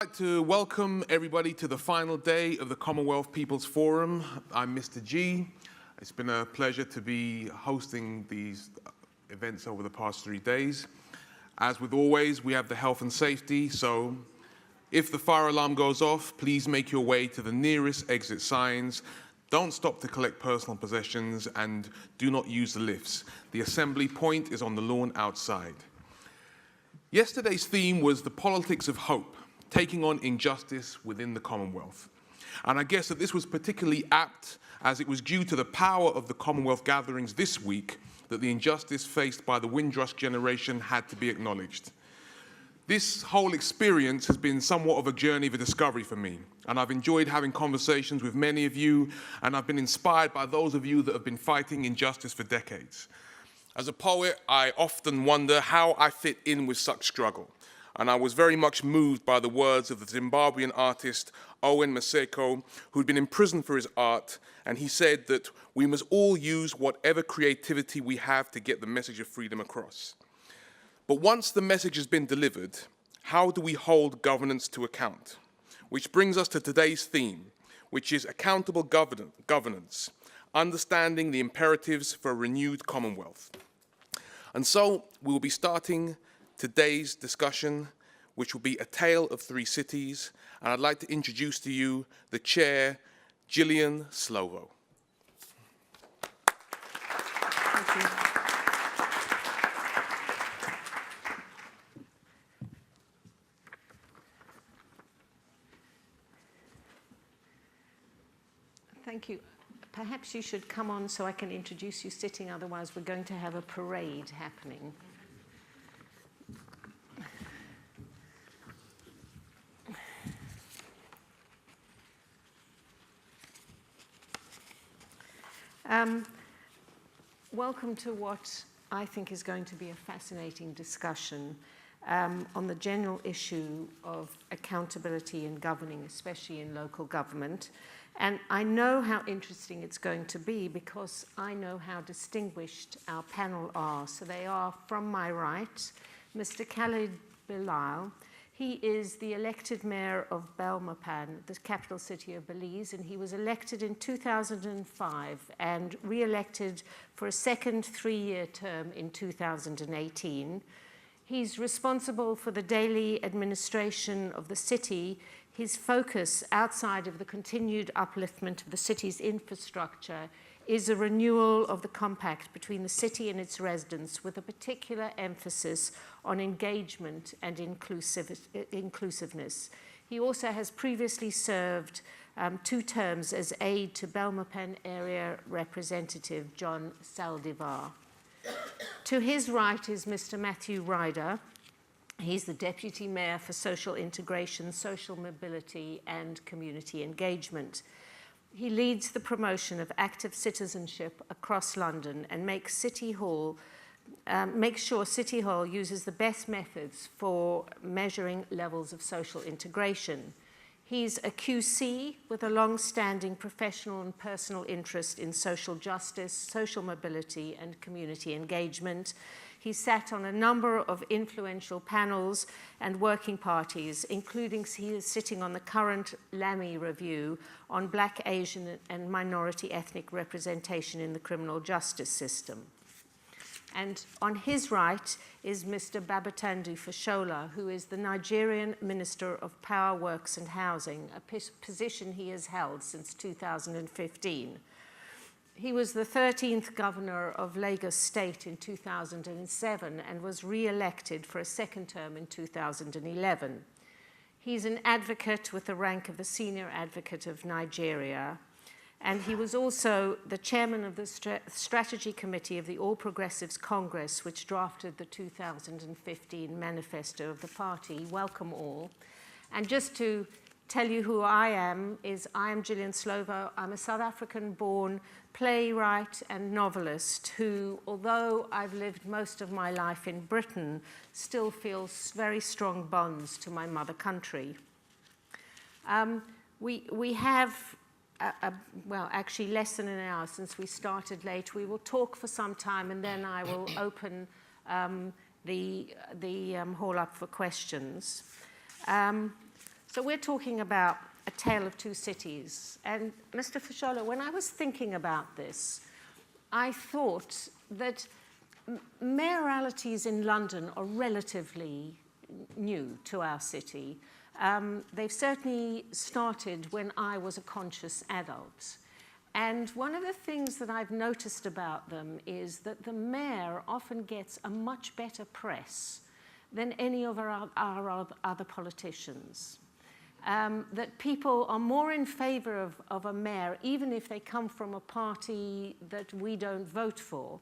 I'd like to welcome everybody to the final day of the Commonwealth People's Forum. I'm Mr. G. It's been a pleasure to be hosting these events over the past 3 days. As with always, we have the health and safety, so if the fire alarm goes off, please make your way to the nearest exit signs. Don't stop to collect personal possessions and do not use the lifts. The assembly point is on the lawn outside. Yesterday's theme was the politics of hope, taking on injustice within the Commonwealth. And I guess that this was particularly apt as it was due to the power of the Commonwealth gatherings this week that the injustice faced by the Windrush generation had to be acknowledged. This whole experience has been somewhat of a journey of discovery for me, and I've enjoyed having conversations with many of you, and I've been inspired by those of you that have been fighting injustice for decades. As a poet, I often wonder how I fit in with such struggle, and I was very much moved by the words of the Zimbabwean artist Owen Maseko, who'd been imprisoned for his art, and he said that we must all use whatever creativity we have to get the message of freedom across. But once the message has been delivered, how do we hold governance to account? Which brings us to today's theme, which is accountable governance, understanding the imperatives for a renewed Commonwealth. And so we will be starting today's discussion, which will be a tale of 3 cities, and I'd like to introduce to you the chair, Gillian Slovo. Thank you. Thank you. Perhaps you should come on so I can introduce you sitting, otherwise we're going to have a parade happening. Welcome to what I think is going to be a fascinating discussion on the general issue of accountability in governing, especially in local government. And I know how interesting it's going to be because I know how distinguished our panel are. So they are, from my right, Mr. Khalid Belisle. He is the elected mayor of Belmopan, the capital city of Belize, and he was elected in 2005 and re-elected for a second 3-year term in 2018. He's responsible for the daily administration of the city. His focus, outside of the continued upliftment of the city's infrastructure, is a renewal of the compact between the city and its residents, with a particular emphasis on engagement and inclusiveness. He also has previously served 2 terms as aide to Belmopan area representative John Saldivar. To his right is Mr. Matthew Ryder. He's the Deputy Mayor for Social Integration, Social Mobility and Community Engagement. He leads the promotion of active citizenship across London and makes sure City Hall uses the best methods for measuring levels of social integration. He's a QC with a long-standing professional and personal interest in social justice, social mobility and community engagement. He sat on a number of influential panels and working parties, including he is sitting on the current LAMI review on Black, Asian and minority ethnic representation in the criminal justice system. And on his right is Mr. Babatunde Fashola, who is the Nigerian Minister of Power, Works and Housing, a position he has held since 2015. He was the 13th governor of Lagos State in 2007 and was re-elected for a second term in 2011. He's an advocate with the rank of the Senior Advocate of Nigeria, and he was also the chairman of the Strategy Committee of the All Progressives Congress, which drafted the 2015 manifesto of the party. Welcome all. And just to tell you who I am Gillian Slovo. I'm a South African-born playwright and novelist who, although I've lived most of my life in Britain, still feels very strong bonds to my mother country. We have, well, actually less than an hour since we started late. We will talk for some time and then I will open the hall up for questions. So we're talking about a tale of two cities. And Mr. Fashola, when I was thinking about this, I thought that mayoralties in London are relatively new to our city. They've certainly started when I was a conscious adult. And one of the things that I've noticed about them is that the mayor often gets a much better press than any of our other politicians. That people are more in favor of a mayor, even if they come from a party that we don't vote for,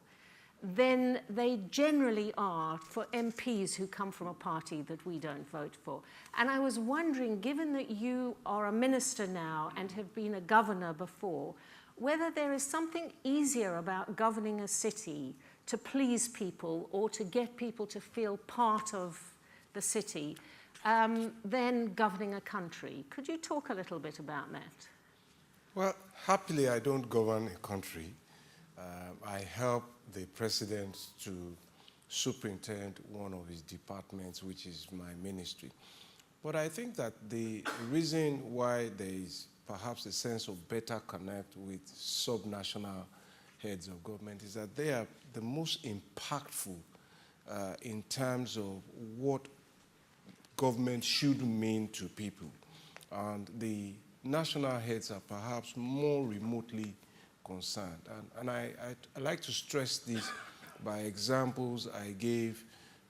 than they generally are for MPs who come from a party that we don't vote for. And I was wondering, given that you are a minister now and have been a governor before, whether there is something easier about governing a city to please people or to get people to feel part of the city than governing a country. Could you talk a little bit about that? Well, happily, I don't govern a country. I help the president to superintend one of his departments, which is my ministry. But I think that the reason why there is perhaps a sense of better connect with subnational heads of government is that they are the most impactful in terms of what government should mean to people. And the national heads are perhaps more remotely concerned. And I like to stress this by examples I gave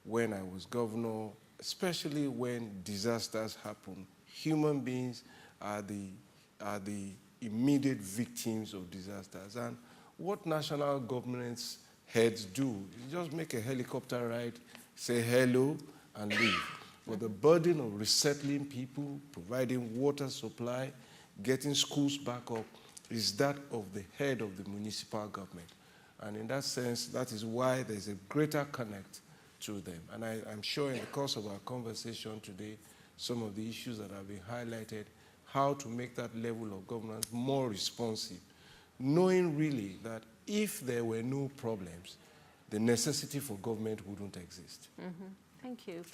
when I was governor, especially when disasters happen. Human beings are the immediate victims of disasters. And what national governments heads do is just make a helicopter ride, say hello, and leave. But the burden of resettling people, providing water supply, getting schools back up, is that of the head of the municipal government. And in that sense, that is why there's a greater connect to them. And I'm sure in the course of our conversation today, some of the issues that have been highlighted, how to make that level of governance more responsive, knowing really that if there were no problems, the necessity for government wouldn't exist. Mm-hmm. Thank you.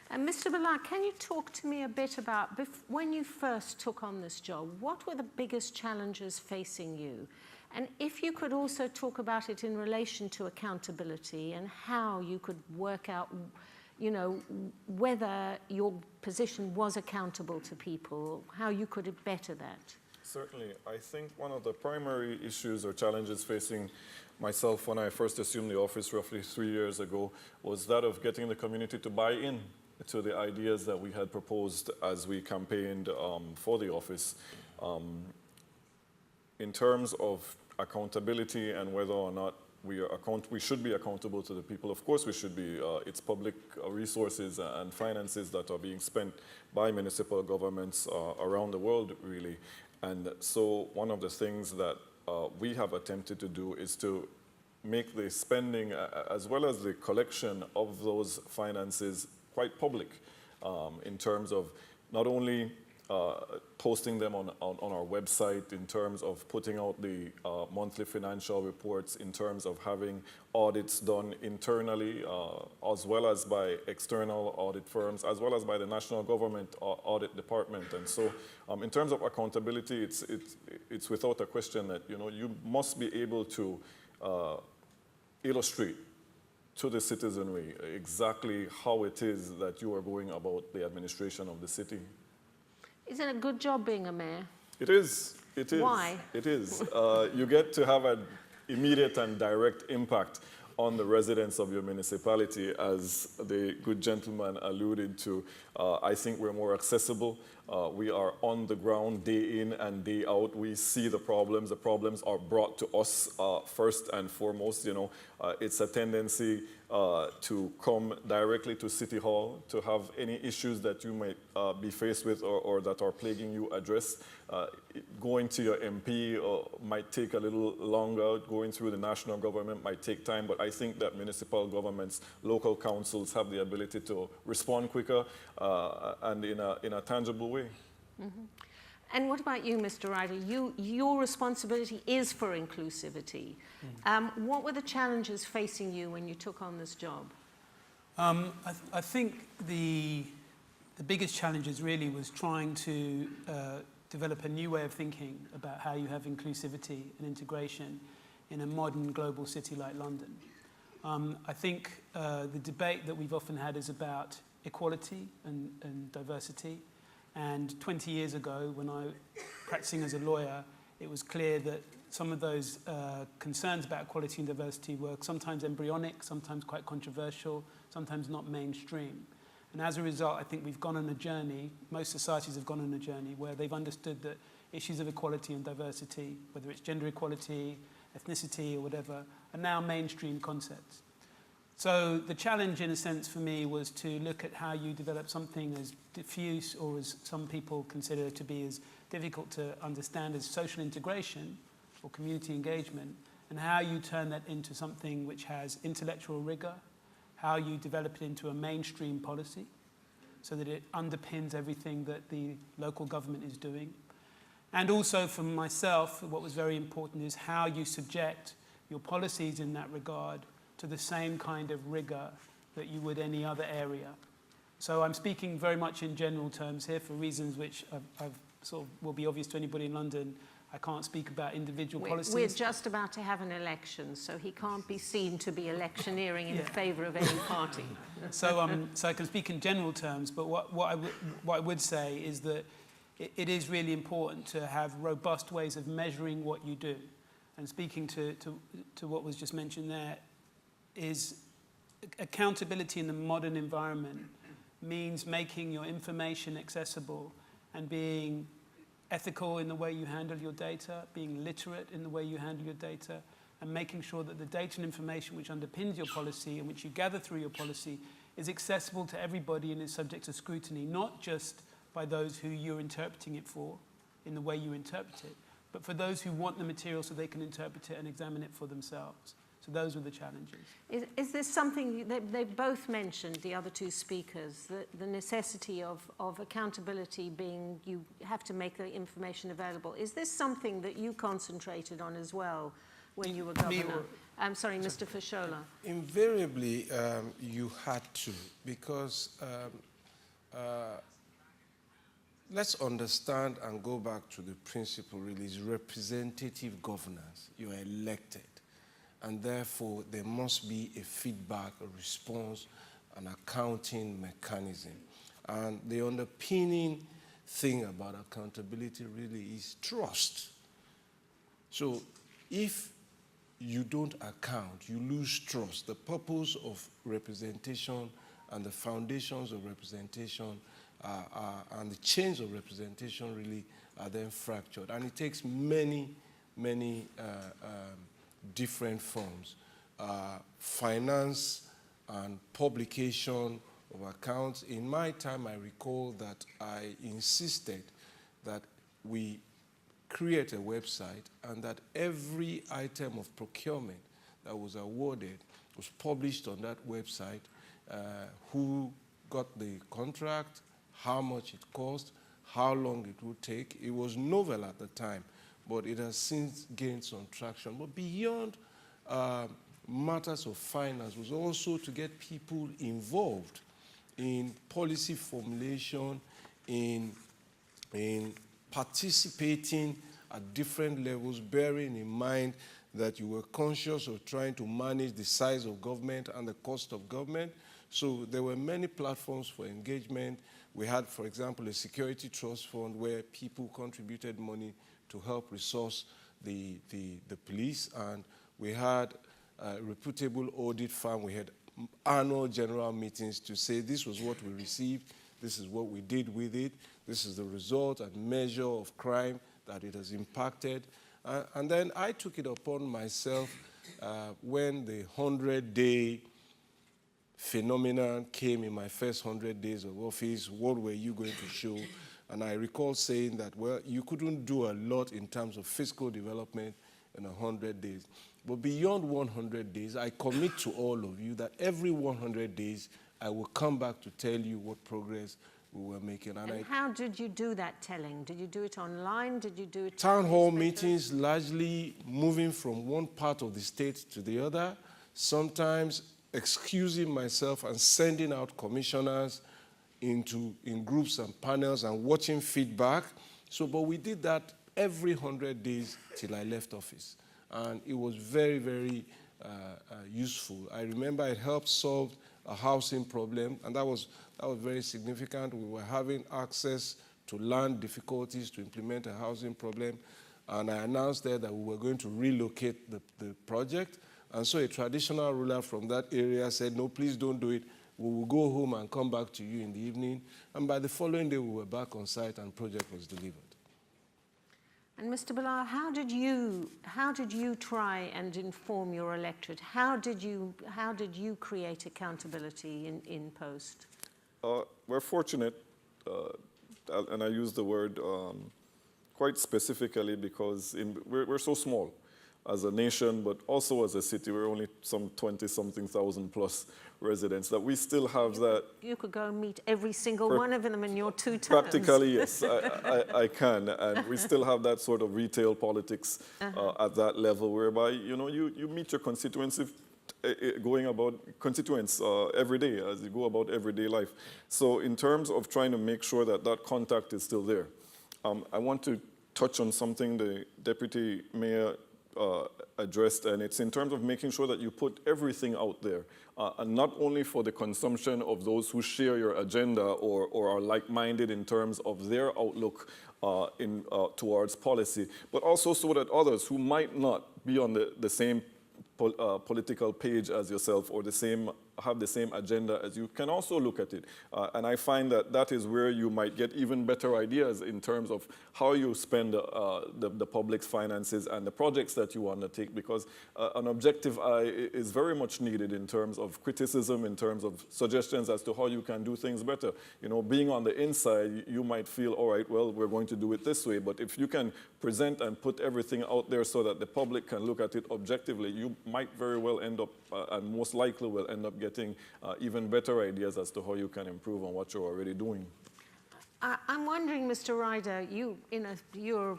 And Mr. Belisle, can you talk to me a bit about, when you first took on this job, what were the biggest challenges facing you? And if you could also talk about it in relation to accountability and how you could work out, you know, whether your position was accountable to people, how you could better that. Certainly. I think one of the primary issues or challenges facing myself when I first assumed the office roughly 3 years ago was that of getting the community to buy in to the ideas that we had proposed as we campaigned for the office. In terms of accountability and whether or not we should be accountable to the people, of course we should be. It's public resources and finances that are being spent by municipal governments around the world, really. And so one of the things that we have attempted to do is to make the spending as well as the collection of those finances quite public in terms of not only posting them on our website, in terms of putting out the monthly financial reports, in terms of having audits done internally, as well as by external audit firms, as well as by the national government audit department. And so in terms of accountability, it's without a question that, you know, you must be able to illustrate to the citizenry exactly how it is that you are going about the administration of the city. Is it a good job being a mayor? It is. It is. Why? It is. You get to have an immediate and direct impact on the residents of your municipality, as the good gentleman alluded to. I think we're more accessible. We are on the ground day in and day out. We see the problems. The problems are brought to us first and foremost. You know, it's a tendency to come directly to City Hall to have any issues that you might be faced with or that are plaguing you addressed. Going to your MP might take a little longer. Going through the national government might take time, but I think that municipal governments, local councils have the ability to respond quicker and in a tangible way. Mm-hmm. And what about you, Mr. Ryder? Your responsibility is for inclusivity. What were the challenges facing you when you took on this job? I think the the biggest challenges really was trying to develop a new way of thinking about how you have inclusivity and integration in a modern global city like London. I think the debate that we've often had is about equality and diversity. And 20 years ago, when I was practicing as a lawyer, it was clear that some of those concerns about equality and diversity were sometimes embryonic, sometimes quite controversial, sometimes not mainstream. And as a result, I think we've gone on a journey, most societies have gone on a journey where they've understood that issues of equality and diversity, whether it's gender equality, ethnicity or whatever, are now mainstream concepts. So the challenge in a sense for me was to look at how you develop something as diffuse or as some people consider to be as difficult to understand as social integration or community engagement, and how you turn that into something which has intellectual rigor, how you develop it into a mainstream policy so that it underpins everything that the local government is doing. And also for myself, what was very important is how you subject your policies in that regard to the same kind of rigor that you would any other area. So I'm speaking very much in general terms here for reasons which I've sort of will be obvious to anybody in London. I can't speak about individual policies. We're just about to have an election, so he can't be seen to be electioneering in favour of any party. So I can speak in general terms, but what I would say is that it is really important to have robust ways of measuring what you do. And speaking to what was just mentioned there, is accountability in the modern environment means making your information accessible and being ethical in the way you handle your data, being literate in the way you handle your data, and making sure that the data and information which underpins your policy and which you gather through your policy is accessible to everybody and is subject to scrutiny, not just by those who you're interpreting it for in the way you interpret it, but for those who want the material so they can interpret it and examine it for themselves. So those were the challenges. Is this something, they both mentioned, the other two speakers, the necessity of accountability being, you have to make the information available. Is this something that you concentrated on as well when you were governor? I'm sorry, Mr. Fashola. Invariably, you had to, because let's understand and go back to the principle really is representative governance. You are elected. And therefore, there must be a feedback, a response, an accounting mechanism. And the underpinning thing about accountability really is trust. So if you don't account, you lose trust. The purpose of representation and the foundations of representation and the chains of representation really are then fractured. And it takes many different forms. Finance and publication of accounts. In my time, I recall that I insisted that we create a website and that every item of procurement that was awarded was published on that website, who got the contract, how much it cost, how long it would take. It was novel at the time, but it has since gained some traction. But beyond matters of finance was also to get people involved in policy formulation, in participating at different levels, bearing in mind that you were conscious of trying to manage the size of government and the cost of government. So there were many platforms for engagement. We had, for example, a security trust fund where people contributed money to help resource the police, and we had a reputable audit firm. We had annual general meetings to say this was what we received, this is what we did with it, this is the result and measure of crime that it has impacted. And then I took it upon myself when the 100-day phenomenon came in my first 100 days of office. What were you going to show? And I recall saying that, well, you couldn't do a lot in terms of fiscal development in 100 days. But beyond 100 days, I commit to all of you that every 100 days, I will come back to tell you what progress we were making. And how did you do that telling? Did you do it online? Did you do it? Town hall meetings, largely moving from one part of the state to the other, sometimes excusing myself and sending out commissioners in groups and panels and watching feedback. So, but we did that every 100 days till I left office. And it was very, very useful. I remember it helped solve a housing problem, and that was very significant. We were having access to land difficulties to implement a housing problem, and I announced there that we were going to relocate the project. And so a traditional ruler from that area said, no, please don't do it. We will go home and come back to you in the evening. And by the following day, we were back on site and project was delivered. And Mr. Belisle, how did you try and inform your electorate? How did you create accountability in post? We're fortunate, and I use the word quite specifically because we're so small as a nation, but also as a city. We're only some 20-something thousand plus residents, that we still have that. You could go and meet every single one of them in your 2 terms. Practically, yes, I can. And we still have that sort of retail politics at that level, whereby, you meet your constituents constituents every day as you go about everyday life. So in terms of trying to make sure that that contact is still there, I want to touch on something the Deputy Mayor addressed, and it's in terms of making sure that you put everything out there, and not only for the consumption of those who share your agenda or are like-minded in terms of their outlook towards policy, but also so that others who might not be on the same political page as yourself or have the same agenda as you can also look at it. And I find that that is where you might get even better ideas in terms of how you spend the public's finances and the projects that you undertake, because an objective eye is very much needed in terms of criticism, in terms of suggestions as to how you can do things better. Being on the inside, you might feel, all right, well, we're going to do it this way. But if you can present and put everything out there so that the public can look at it objectively, you might very well end up, and most likely will end up getting even better ideas as to how you can improve on what you're already doing. I'm wondering, Mr. Ryder, you're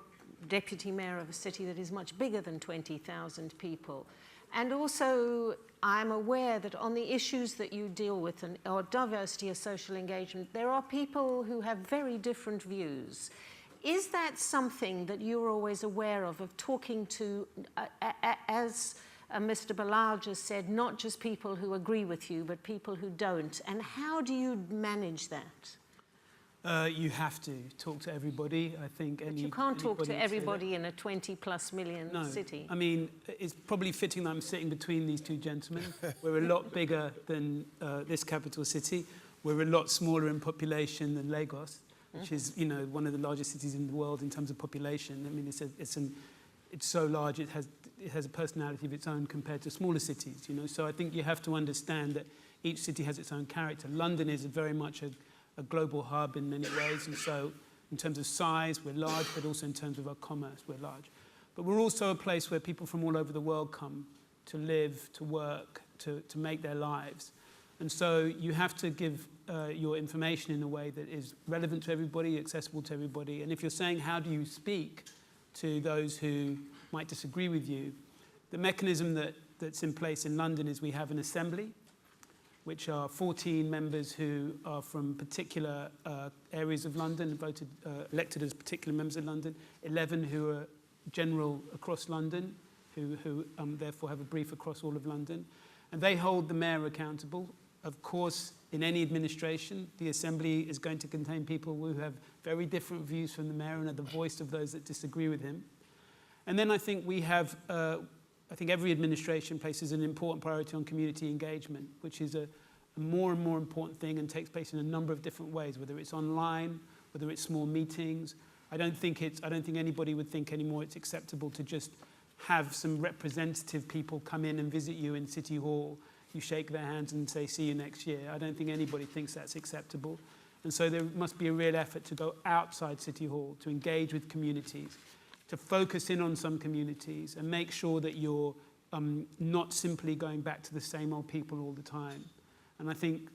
deputy mayor of a city that is much bigger than 20,000 people. And also, I'm aware that on the issues that you deal with, or diversity or social engagement, there are people who have very different views. Is that something that you're always aware of talking to, as Mr. Belisle just said, not just people who agree with you, but people who don't? And how do you manage that? You have to talk to everybody, I think. But you can't talk to everybody in a 20+ million city. I mean, it's probably fitting that I'm sitting between these two gentlemen. We're a lot bigger than this capital city. We're a lot smaller in population than Lagos, which is, one of the largest cities in the world in terms of population. I mean, it's so large, it has a personality of its own compared to smaller cities, So I think you have to understand that each city has its own character. London is very much a global hub in many ways, and so in terms of size, we're large, but also in terms of our commerce, we're large. But we're also a place where people from all over the world come to live, to work, to make their lives. And so you have to give your information in a way that is relevant to everybody, accessible to everybody. And if you're saying, how do you speak to those who might disagree with you, the mechanism that's in place in London is we have an assembly, which are 14 members who are from particular areas of London, elected as particular members of London, 11 who are general across London, who therefore have a brief across all of London. And they hold the mayor accountable. Of course, in any administration, the assembly is going to contain people who have very different views from the mayor and are the voice of those that disagree with him. And then I think we have, I think every administration places an important priority on community engagement, which is a more and more important thing and takes place in a number of different ways, whether it's online, whether it's small meetings. I don't think anybody would think anymore it's acceptable to just have some representative people come in and visit you in City Hall. You shake their hands and say, see you next year. I don't think anybody thinks that's acceptable. And so there must be a real effort to go outside City Hall, to engage with communities, to focus in on some communities and make sure that you're not simply going back to the same old people all the time. And I think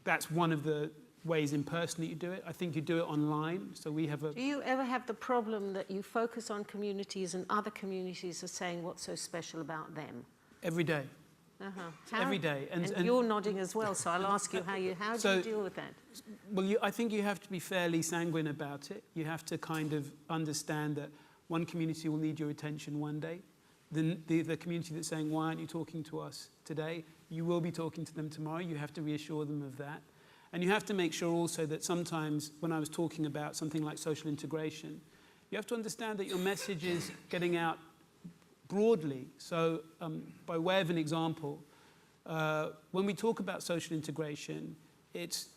that's one of the ways in person that you do it. I think you do it online. So we have Do you ever have the problem that you focus on communities and other communities are saying what's so special about them? Every day. every day. And you're nodding as well, so I'll ask you how do you deal with that? Well, I think you have to be fairly sanguine about it. You have to kind of understand that one community will need your attention one day. The community that's saying, why aren't you talking to us today? You will be talking to them tomorrow. You have to reassure them of that. And you have to make sure also that sometimes when I was talking about something like social integration, you have to understand that your message is getting out broadly. So by way of an example, when we talk about social integration, it's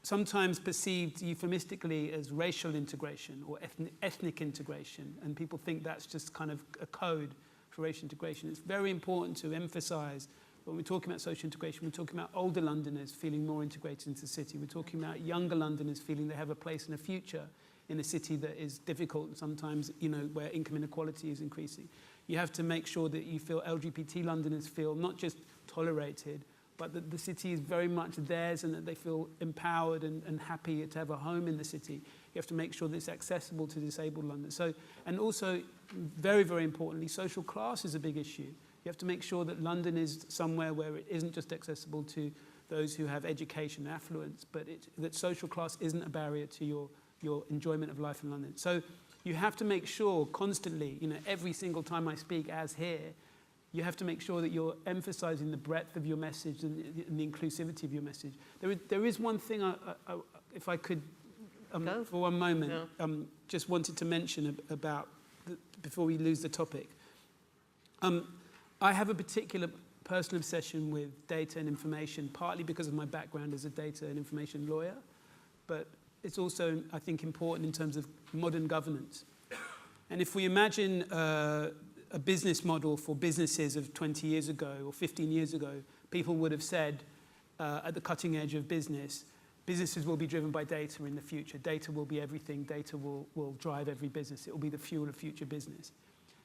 sometimes perceived euphemistically as racial integration or ethnic integration, and people think that's just kind of a code for racial integration. It's very important to emphasize when we're talking about social integration, we're talking about older Londoners feeling more integrated into the city. We're talking about younger Londoners feeling they have a place and a future in a city that is difficult sometimes, where income inequality is increasing. You have to make sure that you feel LGBT Londoners feel not just tolerated, but that the city is very much theirs and that they feel empowered and happy to have a home in the city. You have to make sure that it's accessible to disabled Londoners. So, and also, very, very importantly, social class is a big issue. You have to make sure that London is somewhere where it isn't just accessible to those who have education and affluence, but that social class isn't a barrier to your enjoyment of life in London. So you have to make sure constantly, every single time I speak, as here, you have to make sure that you're emphasizing the breadth of your message and the inclusivity of your message. There is one thing, if I could, for one moment, just wanted to mention about, before we lose the topic. I have a particular personal obsession with data and information, partly because of my background as a data and information lawyer, but it's also, I think, important in terms of modern governance. And if we imagine a business model for businesses of 20 years ago or 15 years ago, people would have said at the cutting edge of businesses will be driven by data in the future. Data will be everything. Data will drive every business. It will be the fuel of future business.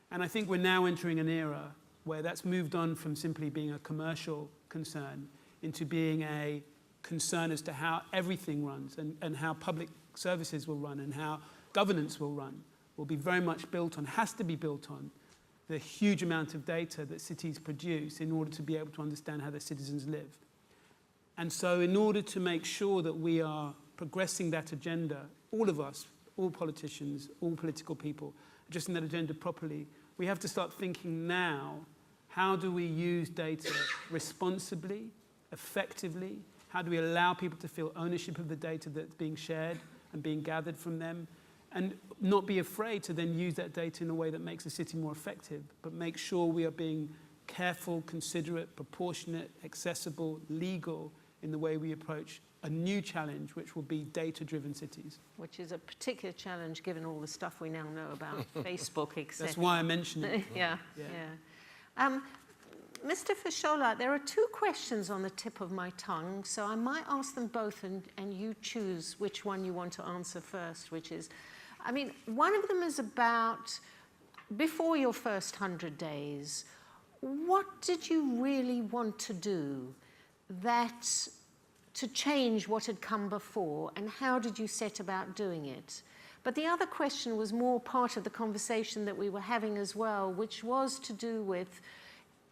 And I think we're now entering an era where that's moved on from simply being a commercial concern into being a concern as to how everything runs and how public services will run and how governance will run, will be very much built on, has to be built on, the huge amount of data that cities produce in order to be able to understand how their citizens live. And so in order to make sure that we are progressing that agenda, all of us, all politicians, all political people, addressing that agenda properly, we have to start thinking now, how do we use data responsibly, effectively? How do we allow people to feel ownership of the data that's being shared and being gathered from them? And not be afraid to then use that data in a way that makes the city more effective, but make sure we are being careful, considerate, proportionate, accessible, legal in the way we approach a new challenge, which will be data-driven cities. Which is a particular challenge given all the stuff we now know about Facebook, etc. That's why I mentioned it. Yeah. Mr. Fashola, there are two questions on the tip of my tongue, so I might ask them both and you choose which one you want to answer first, which is, one of them is about, before your first 100 days, what did you really want to do to change what had come before, and how did you set about doing it? But the other question was more part of the conversation that we were having as well, which was to do with,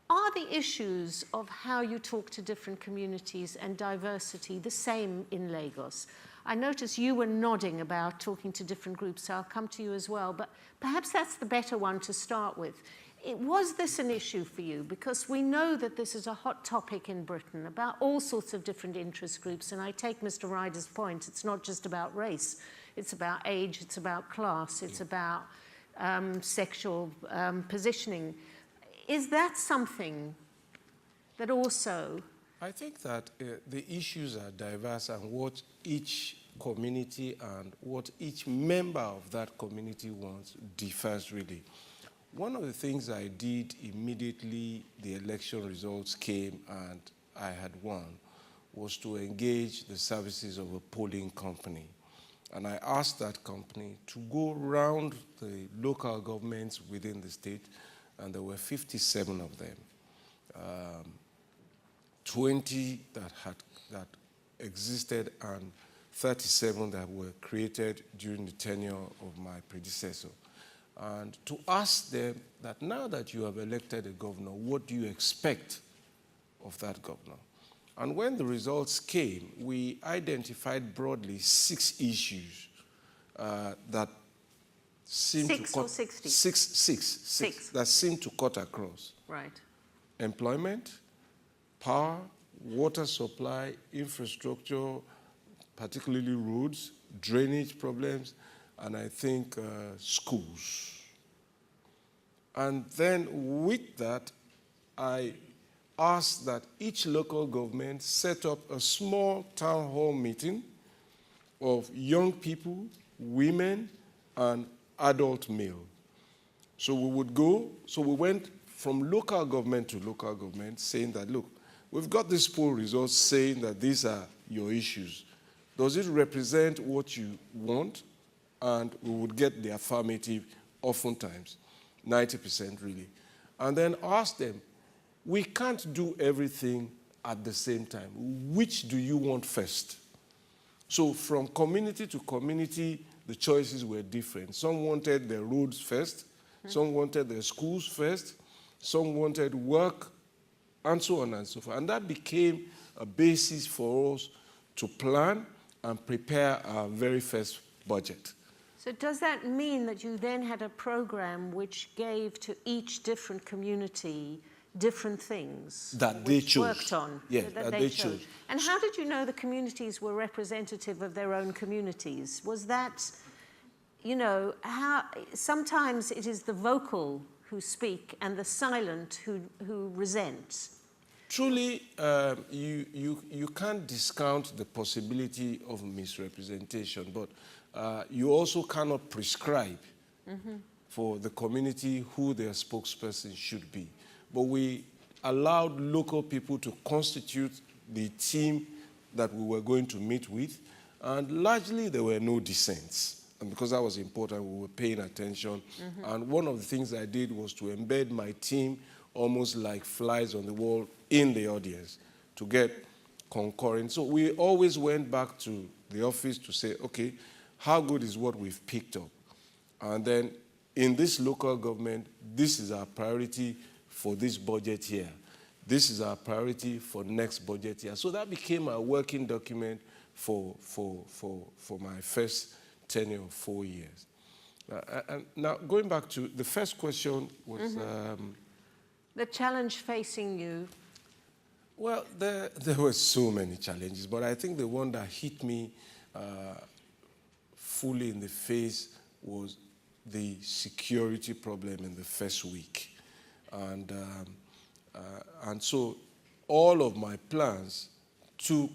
are the issues of how you talk to different communities and diversity the same in Lagos? I noticed you were nodding about talking to different groups, so I'll come to you as well, but perhaps that's the better one to start with. Was this an issue for you? Because we know that this is a hot topic in Britain about all sorts of different interest groups, and I take Mr. Ryder's point, it's not just about race, it's about age, it's about class, it's about sexual positioning. Is that something that also... I think that the issues are diverse, and what each community and what each member of that community wants differs really. One of the things I did immediately the election results came and I had won was to engage the services of a polling company. And I asked that company to go around the local governments within the state, and there were 57 of them. 20 that existed and 37 that were created during the tenure of my predecessor. And to ask them that now that you have elected a governor, what do you expect of that governor. And when the results came, we identified broadly 6 issues that seemed to Six or 60? Six that seemed to cut across. Right. Employment, power, water supply, infrastructure, particularly roads, drainage problems, and I think schools. And then with that, I asked that each local government set up a small town hall meeting of young people, women, and adult male. So we would go, so we went from local government to local government saying that, look, we've got these poll results saying that these are your issues. Does it represent what you want? And we would get the affirmative oftentimes, 90% really. And then ask them, we can't do everything at the same time. Which do you want first? So from community to community, the choices were different. Some wanted their roads first, some wanted their schools first, some wanted work, and so on and so forth. And that became a basis for us to plan and prepare our very first budget. So does that mean that you then had a program which gave to each different community different things That they chose. Worked on? Yeah, that they chose. And how did you know the communities were representative of their own communities? Was that, you know, how sometimes it is the vocal who speak and the silent who resent? Truly, you can't discount the possibility of misrepresentation, but you also cannot prescribe for the community who their spokesperson should be. But we allowed local people to constitute the team that we were going to meet with, and largely there were no dissents. And because that was important, we were paying attention. And one of the things I did was to embed my team almost like flies on the wall in the audience to get concurrent. So we always went back to the office to say, okay, how good is what we've picked up? And then in this local government, this is our priority for this budget year. This is our priority for next budget year. So that became a working document for my first tenure of 4 years. And now going back to the first question was... The challenge facing you. Well, there were so many challenges, but I think the one that hit me fully in the face was the security problem in the first week. And so all of my plans took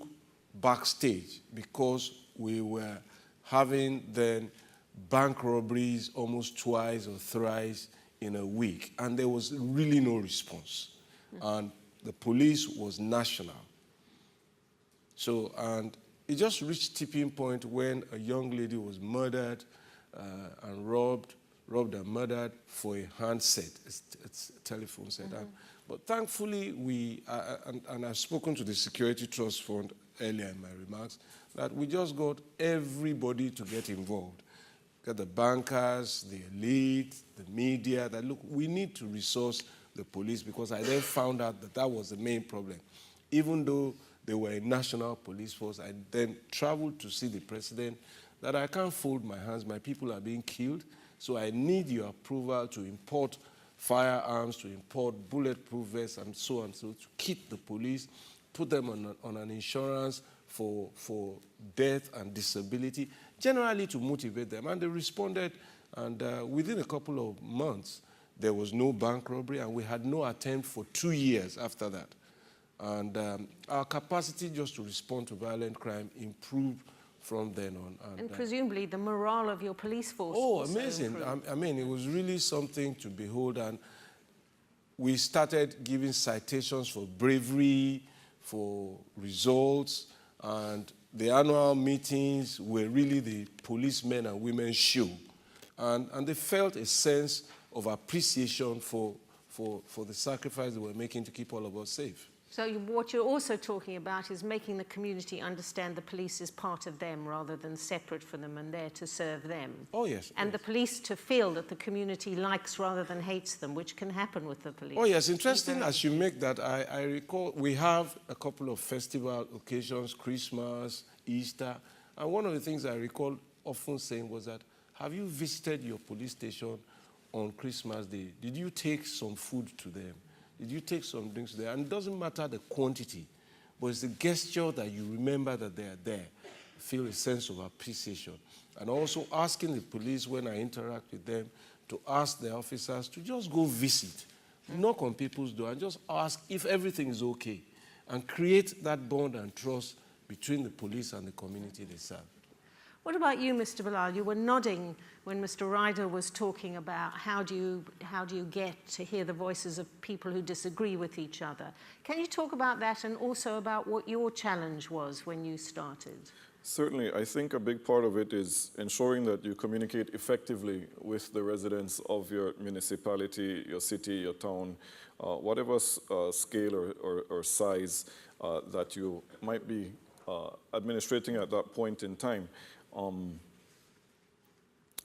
backstage because we were having then bank robberies almost twice or thrice in a week, and there was really no response. And the police was national. So, and it just reached tipping point when a young lady was murdered and robbed and murdered for a handset, it's a telephone set. But thankfully, and I've spoken to the Security Trust Fund earlier in my remarks, that we just got everybody to get involved. Got the bankers, the elite, the media, that look, we need to resource the police, because I then found out that that was the main problem. Even though they were a national police force, I then traveled to see the president, that I can't fold my hands, my people are being killed, so I need your approval to import firearms, to import bulletproof vests, and so on, so to keep the police, put them on an insurance for death and disability, generally to motivate them. And they responded, and within a couple of months, there was no bank robbery, and we had no attempt for 2 years after that. And our capacity just to respond to violent crime improved from then on. And presumably the morale of your police force. Oh, amazing. I mean, it was really something to behold. And we started giving citations for bravery, for results, and the annual meetings were really the policemen and women show. And they felt a sense of appreciation for the sacrifice they were making to keep all of us safe. So what you're also talking about is making the community understand the police is part of them rather than separate from them and there to serve them. Oh, yes. And yes. the police to feel that the community likes rather than hates them, which can happen with the police. Oh, yes. Interesting as you make that. I recall we have a couple of festival occasions, Christmas, Easter. And one of the things I recall often saying was that, have you visited your police station on Christmas Day? Did you take some food to them? Did you take some drinks there? And it doesn't matter the quantity, but it's the gesture that you remember that they are there. Feel a sense of appreciation. And also asking the police when I interact with them to ask their officers to just go visit, knock on people's door and just ask if everything is okay and create that bond and trust between the police and the community they serve. What about you, Mr. Belisle? You were nodding when Mr. Ryder was talking about how do you get to hear the voices of people who disagree with each other. Can you talk about that and also about what your challenge was when you started? Certainly. I think a big part of it is ensuring that you communicate effectively with the residents of your municipality, your city, your town, whatever scale or size that you might be administrating at that point in time.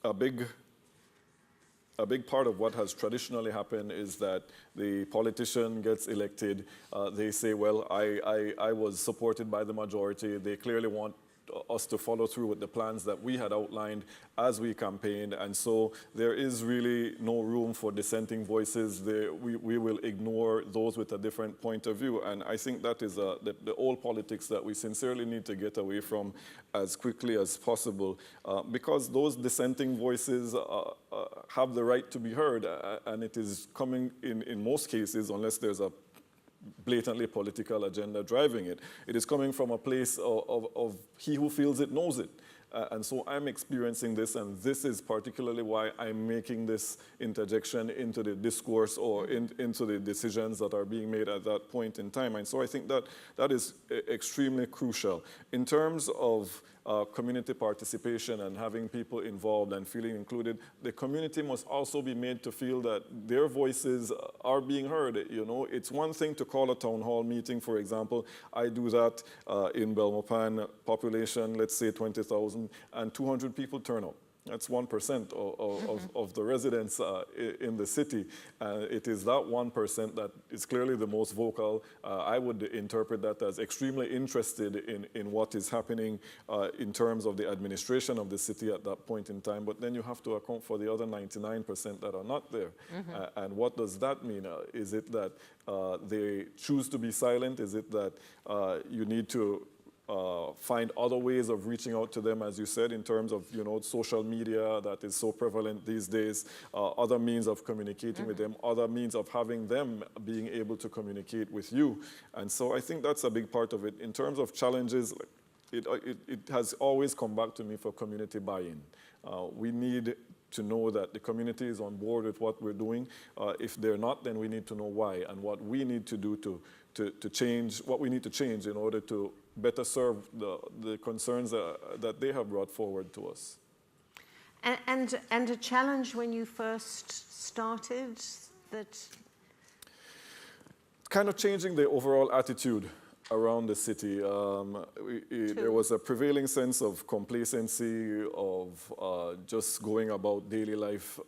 A big part of what has traditionally happened is that the politician gets elected. They say, well, I was supported by the majority. They clearly want us to follow through with the plans that we had outlined as we campaigned. And so there is really no room for dissenting voices. We will ignore those with a different point of view. And I think that is the old politics that we sincerely need to get away from as quickly as possible, because those dissenting voices have the right to be heard. And it is coming in most cases, unless there's a blatantly political agenda driving it. It is coming from a place of he who feels it knows it. And so I'm experiencing this, and this is particularly why I'm making this interjection into the discourse or into the decisions that are being made at that point in time. And so I think that is extremely crucial. In terms of community participation and having people involved and feeling included, the community must also be made to feel that their voices are being heard. You know, it's one thing to call a town hall meeting, for example. I do that in Belmopan, population, let's say 20,000, and 200 people turn up. That's 1% of the residents in the city. It is that 1% that is clearly the most vocal. I would interpret that as extremely interested in what is happening in terms of the administration of the city at that point in time. But then you have to account for the other 99% that are not there. And what does that mean? Is it that they choose to be silent? Is it that you need to find other ways of reaching out to them, as you said, in terms of, you know, social media that is so prevalent these days, other means of communicating with them, other means of having them being able to communicate with you. And so I think that's a big part of it. In terms of challenges, it has always come back to me for community buy-in. We need to know that the community is on board with what we're doing. If they're not, then we need to know why and what we need to do to change, what we need to change in order to better serve the concerns that they have brought forward to us. And a challenge when you first started that? Kind of changing the overall attitude around the city. There was a prevailing sense of complacency, of just going about daily life,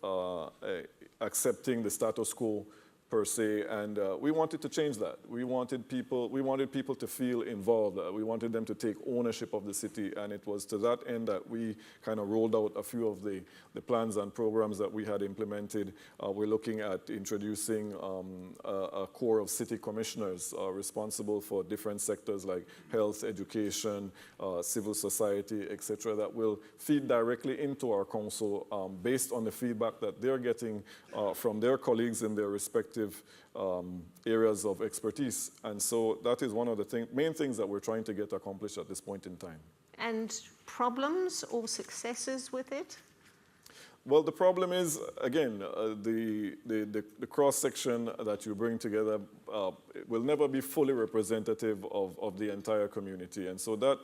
accepting the status quo per se, and we wanted to change that. We wanted people to feel involved. We wanted them to take ownership of the city, and it was to that end that we kind of rolled out a few of the plans and programs that we had implemented. We're looking at introducing a core of city commissioners responsible for different sectors like health, education, civil society, etc., that will feed directly into our council based on the feedback that they're getting from their colleagues in their respective areas of expertise. And so that is one of the main things that we're trying to get accomplished at this point in time. And problems or successes with it? Well, the problem is, again, the cross-section that you bring together will never be fully representative of the entire community. And so that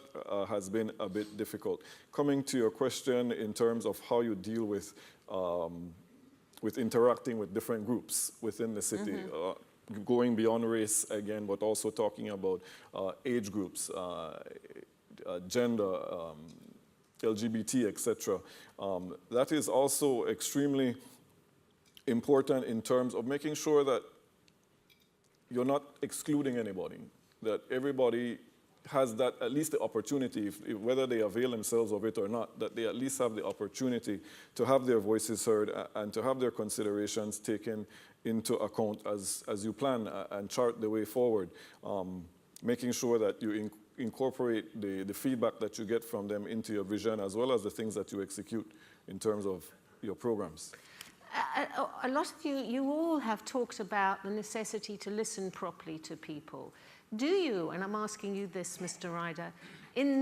has been a bit difficult. Coming to your question in terms of how you deal with interacting with different groups within the city. going beyond race again, but also talking about age groups, gender, LGBT, etc. That is also extremely important in terms of making sure that you're not excluding anybody, that everybody has that, at least the opportunity, whether they avail themselves of it or not, that they at least have the opportunity to have their voices heard and to have their considerations taken into account as you plan and chart the way forward, making sure that you incorporate the feedback that you get from them into your vision, as well as the things that you execute in terms of your programs. A lot of you all have talked about the necessity to listen properly to people. Do you, and I'm asking you this, Mr. Ryder,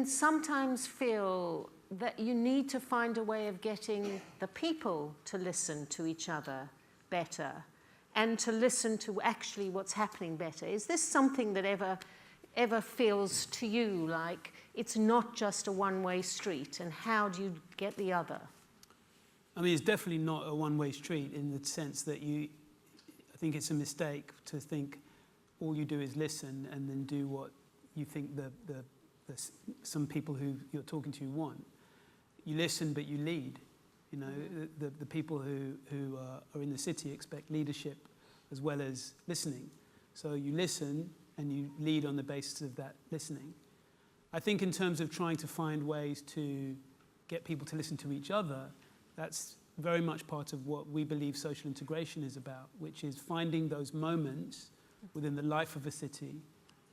sometimes feel that you need to find a way of getting the people to listen to each other better and to listen to actually what's happening better? Is this something that ever feels to you like it's not just a one-way street, and how do you get the other? I mean, it's definitely not a one-way street in the sense that I think it's a mistake to think all you do is listen and then do what you think some people who you're talking to want. You listen, but you lead. You know, the people who are in the city expect leadership as well as listening. So you listen and you lead on the basis of that listening. I think in terms of trying to find ways to get people to listen to each other, that's very much part of what we believe social integration is about, which is finding those moments within the life of a city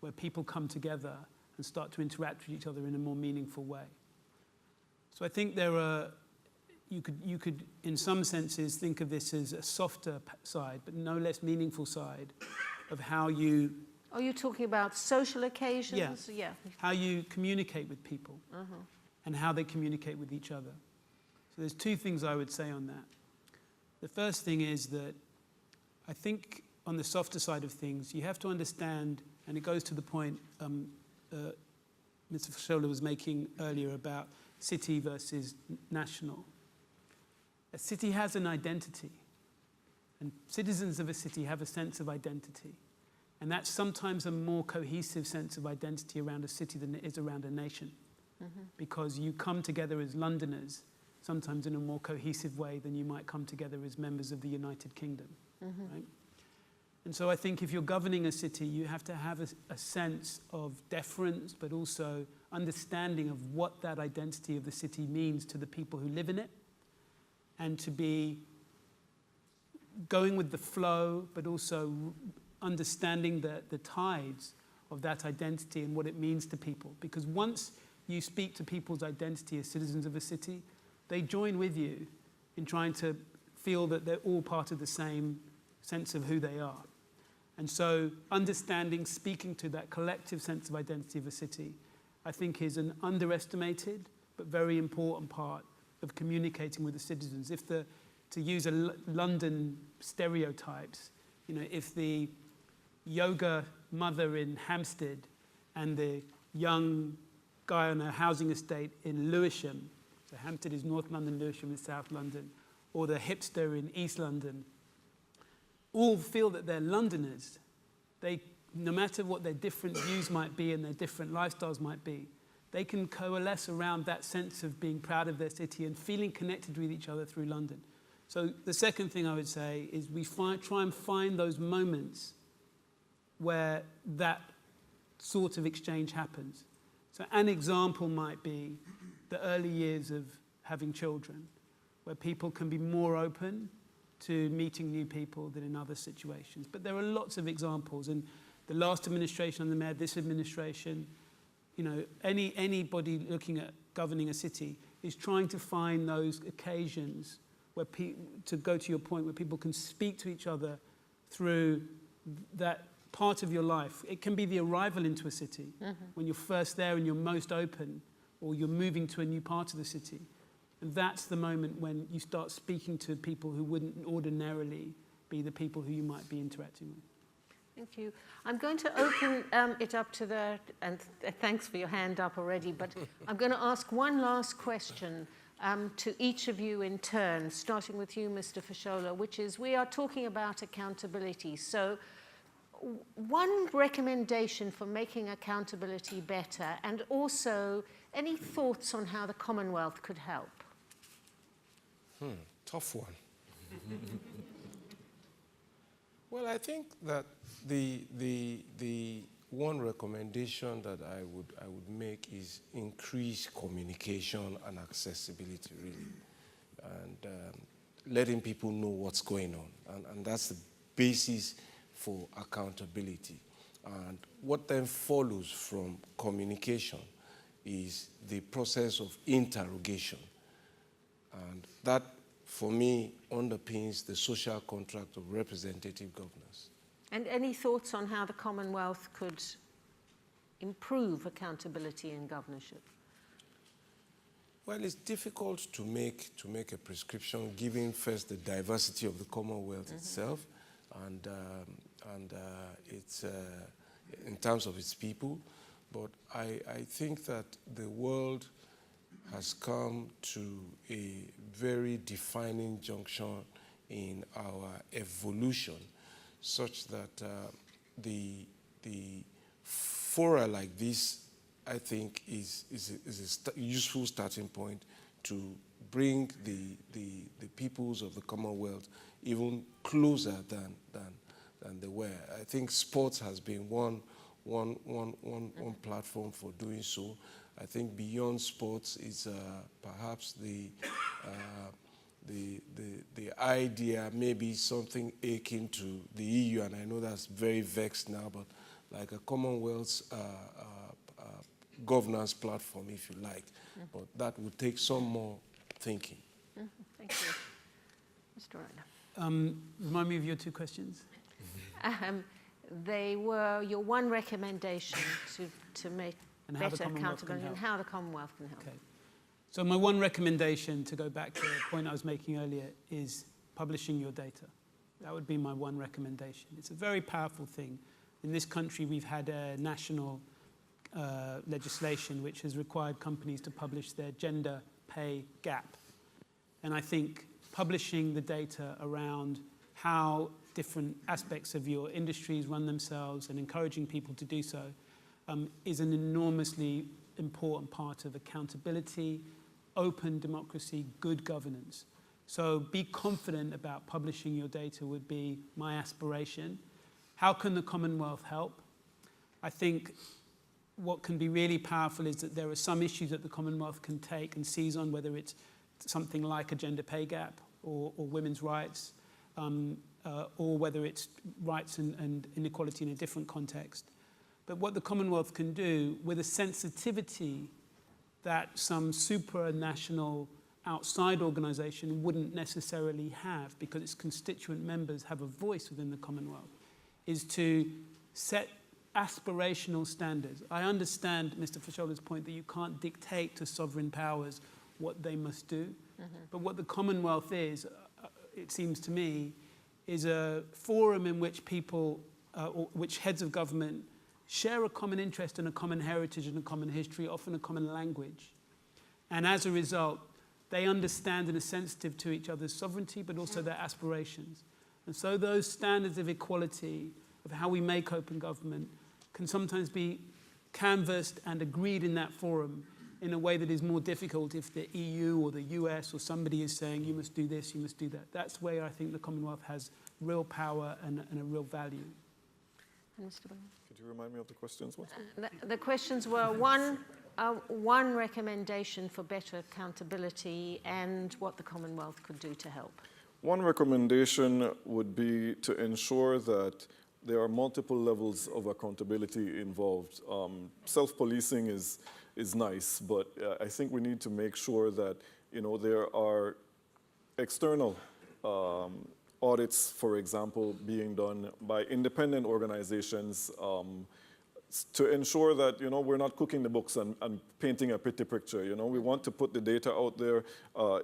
where people come together and start to interact with each other in a more meaningful way. So I think you could in some senses think of this as a softer side, but no less meaningful side of how you... Are you talking about social occasions? Yeah. How you communicate with people and how they communicate with each other. So there's two things I would say on that. The first thing is that I think on the softer side of things, you have to understand, and it goes to the point Mr. Fashola was making earlier about city versus national. A city has an identity, and citizens of a city have a sense of identity. And that's sometimes a more cohesive sense of identity around a city than it is around a nation. Because you come together as Londoners, sometimes in a more cohesive way than you might come together as members of the United Kingdom. Right? And so I think if you're governing a city, you have to have a sense of deference, but also understanding of what that identity of the city means to the people who live in it, and to be going with the flow, but also understanding the tides of that identity and what it means to people. Because once you speak to people's identity as citizens of a city, they join with you in trying to feel that they're all part of the same sense of who they are. And so understanding, speaking to that collective sense of identity of a city, I think is an underestimated but very important part of communicating with the citizens. To use a London stereotypes, you know, if the yoga mother in Hampstead and the young guy on a housing estate in Lewisham, so Hampstead is North London, Lewisham is South London, or the hipster in East London, all feel that they're Londoners. No matter what their different views might be and their different lifestyles might be, they can coalesce around that sense of being proud of their city and feeling connected with each other through London. So the second thing I would say is we try and find those moments where that sort of exchange happens. So an example might be the early years of having children, where people can be more open to meeting new people than in other situations. But there are lots of examples, and the last administration on the mayor, this administration, you know, anybody looking at governing a city is trying to find those occasions where to go to your point, where people can speak to each other through that part of your life. It can be the arrival into a city, when you're first there and you're most open, or you're moving to a new part of the city. And that's the moment when you start speaking to people who wouldn't ordinarily be the people who you might be interacting with. Thank you. I'm going to open it up to and thanks for your hand up already, but I'm going to ask one last question to each of you in turn, starting with you, Mr. Fashola, which is, we are talking about accountability. So one recommendation for making accountability better, and also any thoughts on how the Commonwealth could help? Tough one. Well, I think that the one recommendation that I would make is increase communication and accessibility, really, and letting people know what's going on, and that's the basis for accountability. And what then follows from communication is the process of interrogation, and that, for me, underpins the social contract of representative governance. And any thoughts on how the Commonwealth could improve accountability in governorship? Well, it's difficult to make a prescription, given first the diversity of the Commonwealth itself, and its in terms of its people. But I think that the world has come to a very defining junction in our evolution, such that the fora like this, I think, is a useful starting point to bring the peoples of the Commonwealth even closer than they were. I think sports has been one platform for doing so. I think beyond sports is perhaps the idea, maybe something akin to the EU, and I know that's very vexed now, but like a Commonwealth governance platform, if you like. But that would take some more thinking. Thank you. Mr. Ryder. Remind me of your two questions. They were your one recommendation to make And how the better Commonwealth can accountability and help. how the Commonwealth can help. Okay. So my one recommendation, to go back to the point I was making earlier, is publishing your data. That would be my one recommendation. It's a very powerful thing. In this country, we've had a national legislation which has required companies to publish their gender pay gap. And I think publishing the data around how different aspects of your industries run themselves and encouraging people to do so is an enormously important part of accountability, open democracy, good governance. So be confident about publishing your data would be my aspiration. How can the Commonwealth help? I think what can be really powerful is that there are some issues that the Commonwealth can take and seize on, whether it's something like a gender pay gap or women's rights, or whether it's rights and inequality in a different context. But what the Commonwealth can do with a sensitivity that some supranational outside organisation wouldn't necessarily have, because its constituent members have a voice within the Commonwealth, is to set aspirational standards. I understand Mr. Fashola's point that you can't dictate to sovereign powers what they must do, but what the Commonwealth is, it seems to me, is a forum in which people, or which heads of government share a common interest and a common heritage and a common history, often a common language. And as a result, they understand and are sensitive to each other's sovereignty, but also their aspirations. And so those standards of equality, of how we make open government, can sometimes be canvassed and agreed in that forum in a way that is more difficult if the EU or the US or somebody is saying, you must do this, you must do that. That's where I think the Commonwealth has real power and a real value. And Mr. Belisle? Could you remind me of the questions once more? The questions were one recommendation for better accountability and what the Commonwealth could do to help. One recommendation would be to ensure that there are multiple levels of accountability involved. Self-policing is nice, but I think we need to make sure that there are external audits, for example, being done by independent organizations to ensure that we're not cooking the books and painting a pretty picture. We want to put the data out there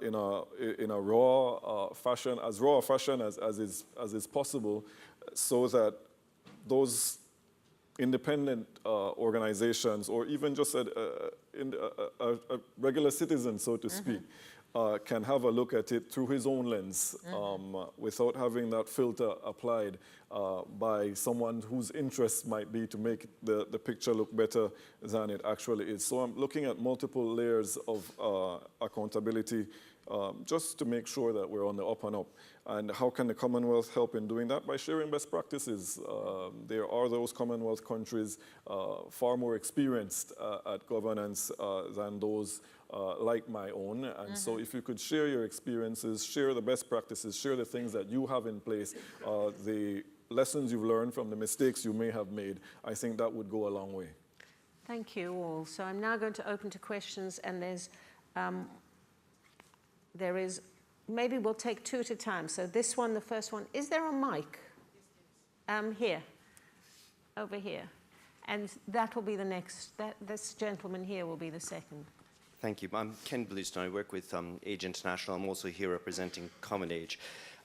in a raw fashion, as raw a fashion as is possible, so that those independent organizations, or even just a regular citizen, so to speak, can have a look at it through his own lens, without having that filter applied by someone whose interest might be to make the picture look better than it actually is. So I'm looking at multiple layers of accountability just to make sure that we're on the up and up. And how can the Commonwealth help in doing that? By sharing best practices. There are those Commonwealth countries far more experienced at governance than those like my own. And so if you could share your experiences, share the best practices, share the things that you have in place, the lessons you've learned from the mistakes you may have made, I think that would go a long way. Thank you all. So I'm now going to open to questions, and there is, maybe we'll take two at a time. So this one, the first one, is there a mic? Here, over here. And that will be the next, this gentleman here will be the second. Thank you. I'm Ken Belisle. I work with Age International. I'm also here representing Common Age.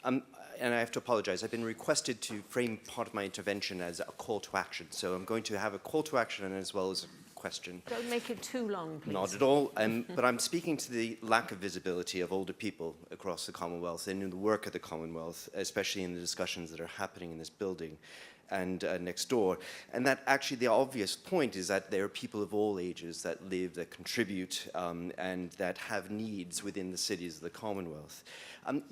And I have to apologize. I've been requested to frame part of my intervention as a call to action. So I'm going to have a call to action as well as a question. Don't make it too long, please. Not at all. But I'm speaking to the lack of visibility of older people across the Commonwealth and in the work of the Commonwealth, especially in the discussions that are happening in this building and next door. And that actually the obvious point is that there are people of all ages that live, that contribute, and that have needs within the cities of the Commonwealth.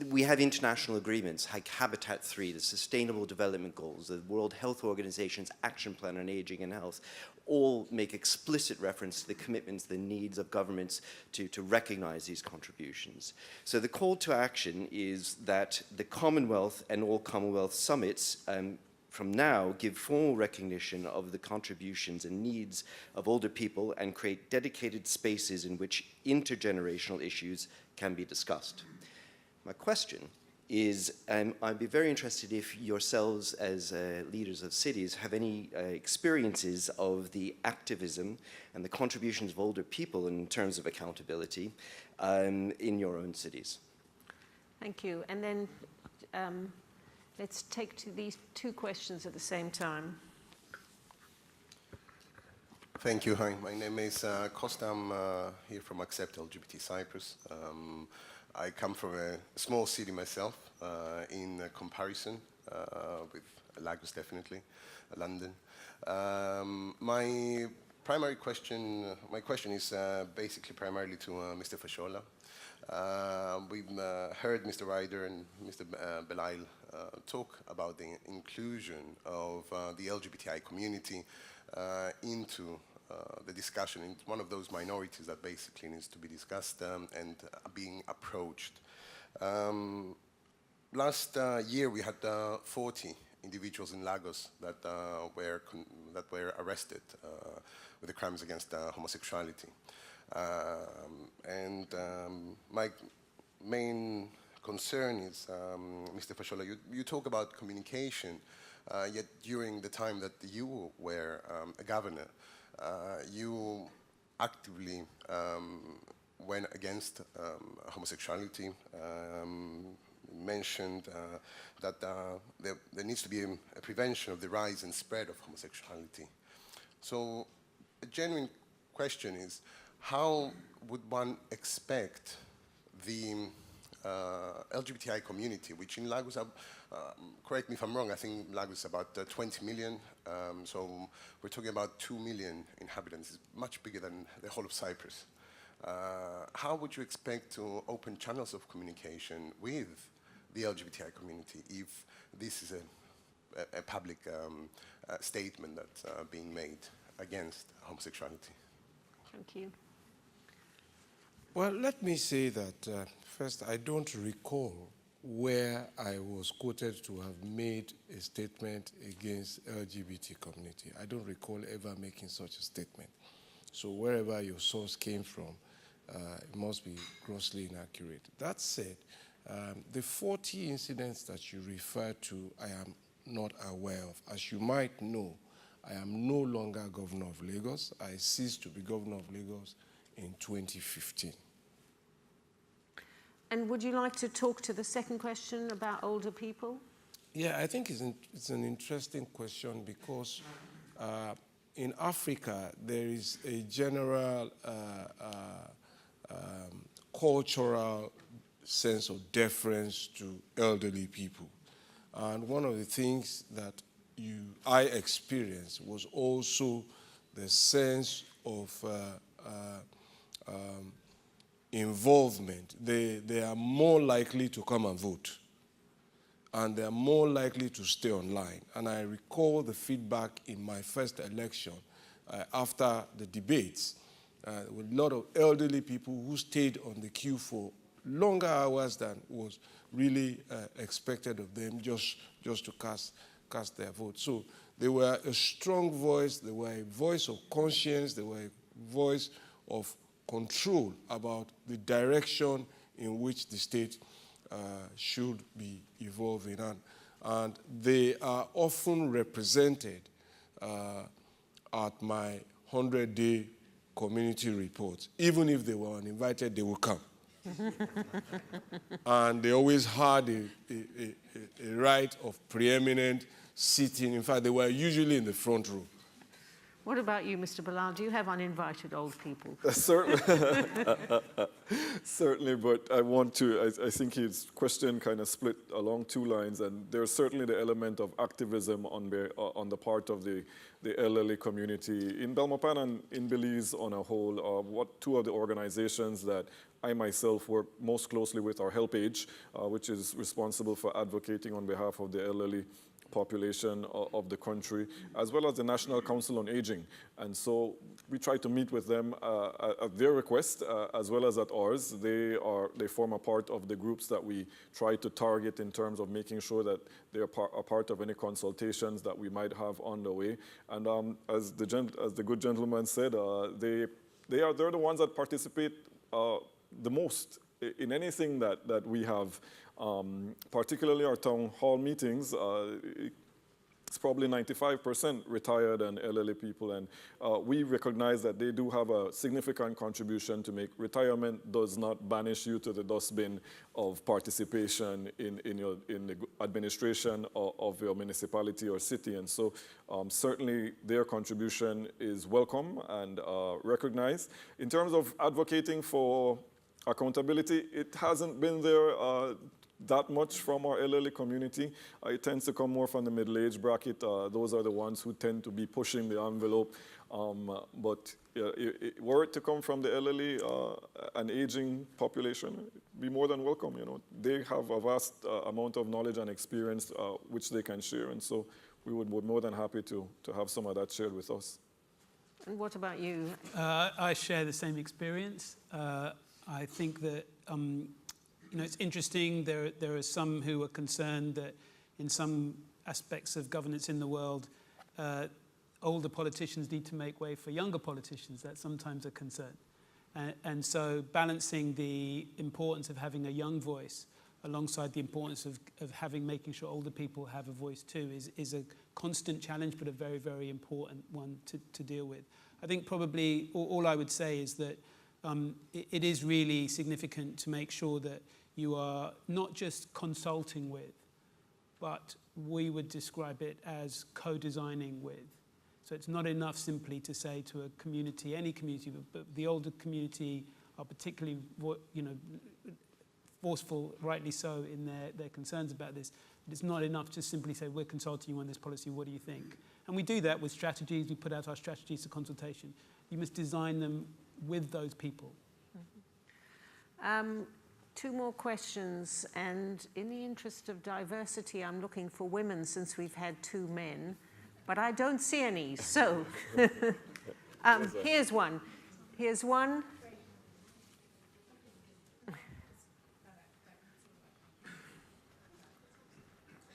We have international agreements like Habitat 3, the Sustainable Development Goals, the World Health Organization's Action Plan on Aging and Health, all make explicit reference to the commitments, the needs of governments to recognize these contributions. So the call to action is that the Commonwealth and all Commonwealth summits from now give formal recognition of the contributions and needs of older people and create dedicated spaces in which intergenerational issues can be discussed. My question is, I'd be very interested if yourselves as leaders of cities have any experiences of the activism and the contributions of older people in terms of accountability in your own cities. Thank you. And then let's take these two questions at the same time. Thank you. Hi, my name is Costa. I'm here from Accept LGBT Cyprus. I come from a small city myself, in comparison with Lagos, definitely, London. My question is basically primarily to Mr. Fashola. We've heard Mr. Ryder and Mr. Belisle talk about the inclusion of the LGBTI community into the discussion. It's one of those minorities that basically needs to be discussed and being approached. Last year we had 40 individuals in Lagos that were arrested with the crimes against homosexuality. My main concern is, Mr. Fashola, you talk about communication, yet during the time that you were a governor, you actively went against homosexuality, mentioned that there needs to be a prevention of the rise and spread of homosexuality. So a genuine question is, how would one expect the LGBTI community, which in Lagos, correct me if I'm wrong, I think Lagos is about 20 million, so we're talking about 2 million inhabitants. It's much bigger than the whole of Cyprus. How would you expect to open channels of communication with the LGBTI community if this is a public statement that's being made against homosexuality? Thank you. Well, let me say that first, I don't recall where I was quoted to have made a statement against LGBT community. I don't recall ever making such a statement. So wherever your source came from, it must be grossly inaccurate. That said, the 40 incidents that you refer to, I am not aware of. As you might know, I am no longer governor of Lagos. I ceased to be governor of Lagos in 2015. And would you like to talk to the second question about older people? Yeah, I think it's an interesting question because in Africa, there is a general cultural sense of deference to elderly people. And one of the things that I experienced was also the sense of involvement. They are more likely to come and vote, and they are more likely to stay online. And I recall the feedback in my first election after the debates, with a lot of elderly people who stayed on the queue for longer hours than was really expected of them, just to cast their vote. So they were a strong voice, they were a voice of conscience, they were a voice of control about the direction in which the state should be evolving. And they are often represented at my 100-day community reports. Even if they were uninvited, they would come. And they always had a right of preeminent sitting. In fact, they were usually in the front row. What about you, Mr. Belisle? Do you have uninvited old people? Certainly, certainly, but I think his question kind of split along two lines, and there's certainly the element of activism on the part of the elderly community in Belmopan and in Belize on a whole. Two of the organizations that I myself work most closely with are HelpAge, which is responsible for advocating on behalf of the elderly population of the country, as well as the National Council on Aging. And so we try to meet with them at their request, as well as at ours. They form a part of the groups that we try to target in terms of making sure that they are a part of any consultations that we might have on the way. And as the good gentleman said, they're the ones that participate the most in anything that we have. Particularly our town hall meetings, it's probably 95% retired and elderly people, and we recognize that they do have a significant contribution to make. Retirement does not banish you to the dustbin of participation in the administration of your municipality or city, and so certainly their contribution is welcome and recognized. In terms of advocating for accountability, it hasn't been there that much from our elderly community. It tends to come more from the middle-age bracket. Those are the ones who tend to be pushing the envelope. But were it to come from the elderly and aging population, it'd be more than welcome. You know, they have a vast amount of knowledge and experience which they can share, and so we would be more than happy to have some of that shared with us. And what about you? I share the same experience. I think that it's interesting. There are some who are concerned that in some aspects of governance in the world, older politicians need to make way for younger politicians. That's sometimes a concern. And so balancing the importance of having a young voice alongside the importance of making sure older people have a voice too is a constant challenge, but a very, very important one to deal with. I think probably all I would say is that it is really significant to make sure that you are not just consulting with, but we would describe it as co-designing with. So it's not enough simply to say to a community, any community, but the older community are particularly, forceful, rightly so, in their concerns about this. But it's not enough to simply say, we're consulting you on this policy, what do you think? And we do that with strategies. We put out our strategies for consultation. You must design them with those people. Mm-hmm. Two more questions, and in the interest of diversity, I'm looking for women since we've had two men, but I don't see any, so here's one. Here's one.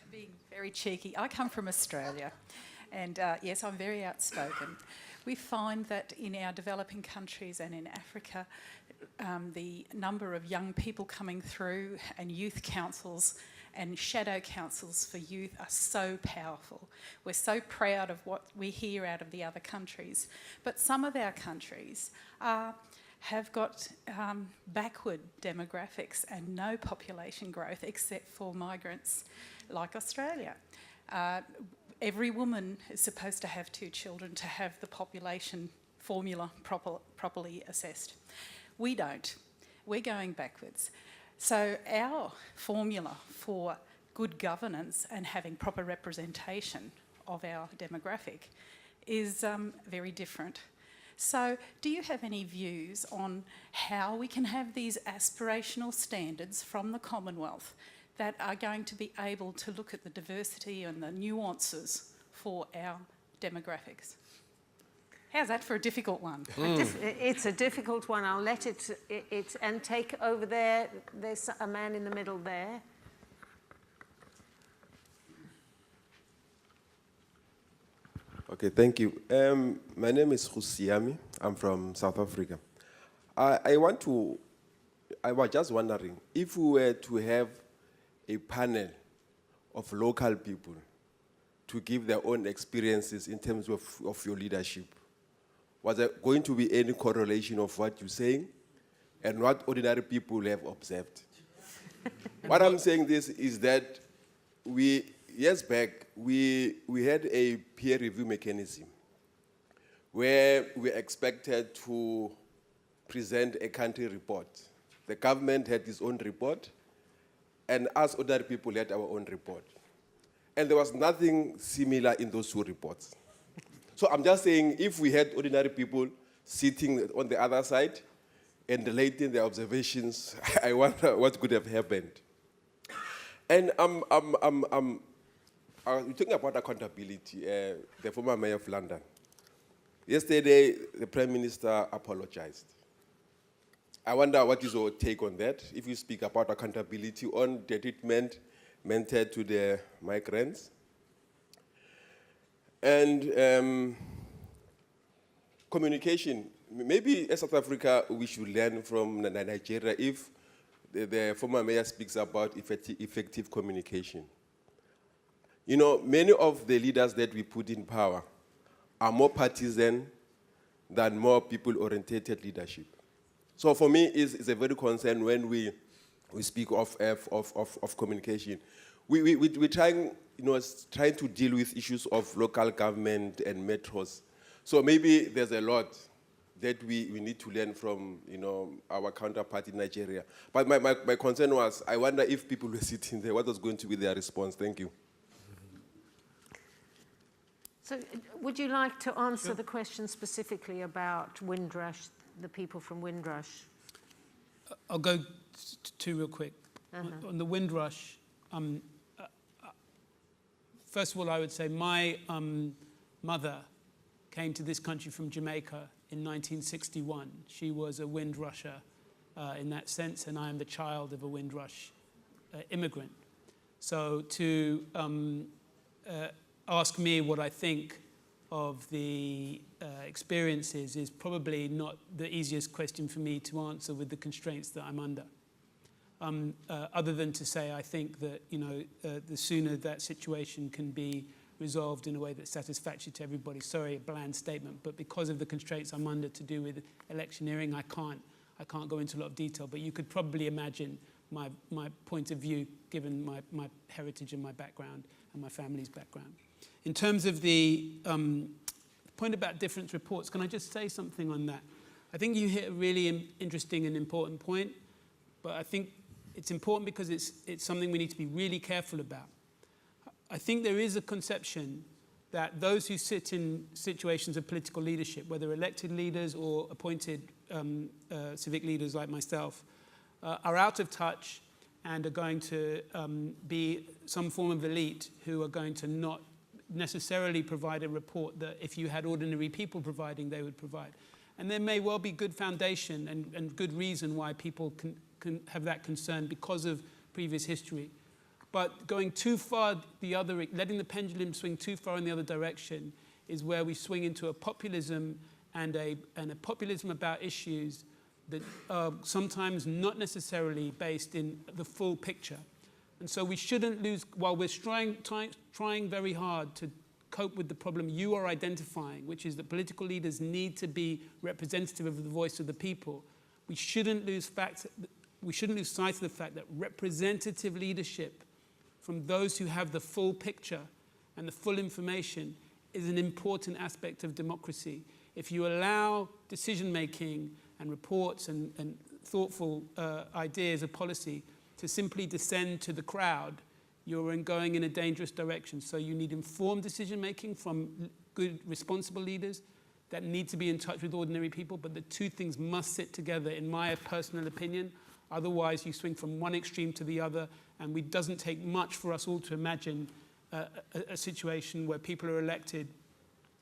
Being very cheeky, I come from Australia, and yes, I'm very outspoken. We find that in our developing countries and in Africa, the number of young people coming through and youth councils and shadow councils for youth are so powerful. We're so proud of what we hear out of the other countries. But some of our countries have got backward demographics and no population growth except for migrants like Australia. Every woman is supposed to have 2 children to have the population formula properly assessed. We don't. we're going backwards. So our formula for good governance and having proper representation of our demographic is very different. So do you have any views on how we can have these aspirational standards from the Commonwealth that are going to be able to look at the diversity and the nuances for our demographics? How's that for a difficult one? It's a difficult one. I'll let it and take over there. There's a man in the middle there. Okay, thank you. My name is Husiami. I'm from South Africa. I was just wondering, if we were to have a panel of local people to give their own experiences in terms of your leadership, was there going to be any correlation of what you're saying and what ordinary people have observed? What I'm saying this is that years back, we had a peer review mechanism where we expected to present a country report. The government had its own report, and us ordinary people had our own report. And there was nothing similar in those two reports. So I'm just saying, if we had ordinary people sitting on the other side and relating their observations, I wonder what could have happened. And we're talking about accountability, the former mayor of London. Yesterday, the Prime Minister apologized. I wonder what is your take on that, if you speak about accountability on the treatment meted to the migrants. And communication, maybe as South Africa, we should learn from Nigeria if the former mayor speaks about effective communication. You know, many of the leaders that we put in power are more partisan than more people-oriented leadership. So for me, it's a very concern when we speak of communication. We're trying, trying to deal with issues of local government and metros. So maybe there's a lot that we need to learn from, our counterpart in Nigeria. But my concern was, I wonder if people were sitting there, what was going to be their response? Thank you. So would you like to answer the question specifically about Windrush, the people from Windrush? I'll go two real quick. On the Windrush, first of all, I would say my mother came to this country from Jamaica in 1961. She was a Windrusher in that sense, and I am the child of a Windrush immigrant. So to ask me what I think of the experiences is probably not the easiest question for me to answer with the constraints that I'm under. Other than to say I think that the sooner that situation can be resolved in a way that's satisfactory to everybody. Sorry, a bland statement, but because of the constraints I'm under to do with electioneering, I can't go into a lot of detail. But you could probably imagine my point of view given my heritage and my background and my family's background. In terms of the point about different reports, can I just say something on that? I think you hit a really interesting and important point, but I think it's important because it's something we need to be really careful about. I think there is a conception that those who sit in situations of political leadership, whether elected leaders or appointed civic leaders like myself, are out of touch and are going to be some form of elite who are going to not necessarily provide a report that if you had ordinary people providing, they would provide. And there may well be good foundation and good reason why people can have that concern because of previous history. But going too far letting the pendulum swing too far in the other direction is where we swing into a populism and a populism about issues that are sometimes not necessarily based in the full picture. And so we shouldn't lose, while we're trying very hard to cope with the problem you are identifying, which is that political leaders need to be representative of the voice of the people, we shouldn't lose sight of the fact that representative leadership from those who have the full picture and the full information is an important aspect of democracy. If you allow decision-making and reports and thoughtful ideas of policy, to simply descend to the crowd, you're going in a dangerous direction. So you need informed decision-making from good, responsible leaders that need to be in touch with ordinary people, but the two things must sit together, in my personal opinion. Otherwise, you swing from one extreme to the other, and it doesn't take much for us all to imagine a situation where people are elected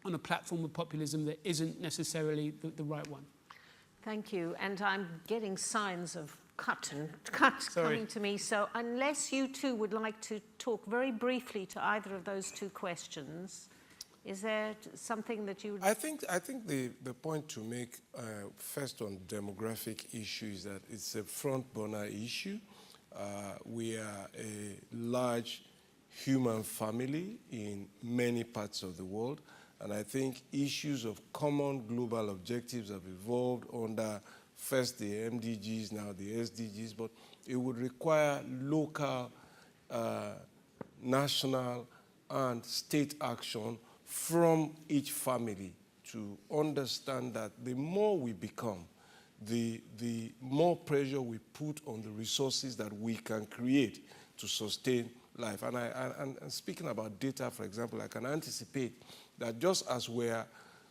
on a platform of populism that isn't necessarily the right one. Thank you. And I'm getting signs of cut coming to me. So unless you two would like to talk very briefly to either of those two questions, is there something that you would... I think the point to make first on demographic issue is that it's a front burner issue. We are a large human family in many parts of the world, and I think issues of common global objectives have evolved under first the MDGs, now the SDGs, but it would require local, national, and state action from each family to understand that the more we become, the more pressure we put on the resources that we can create to sustain life. And speaking about data, for example, I can anticipate that just as we're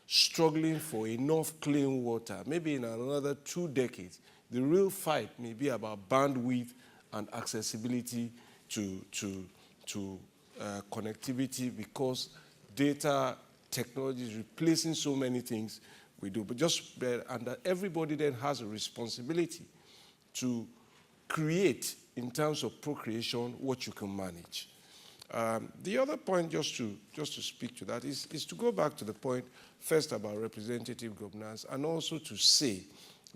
struggling for enough clean water, maybe in another 2 decades, the real fight may be about bandwidth and accessibility to connectivity, because data technology is replacing so many things we do. But and that everybody then has a responsibility to create, in terms of procreation, what you can manage. The other point, just to speak to that, is to go back to the point first about representative governance, and also to say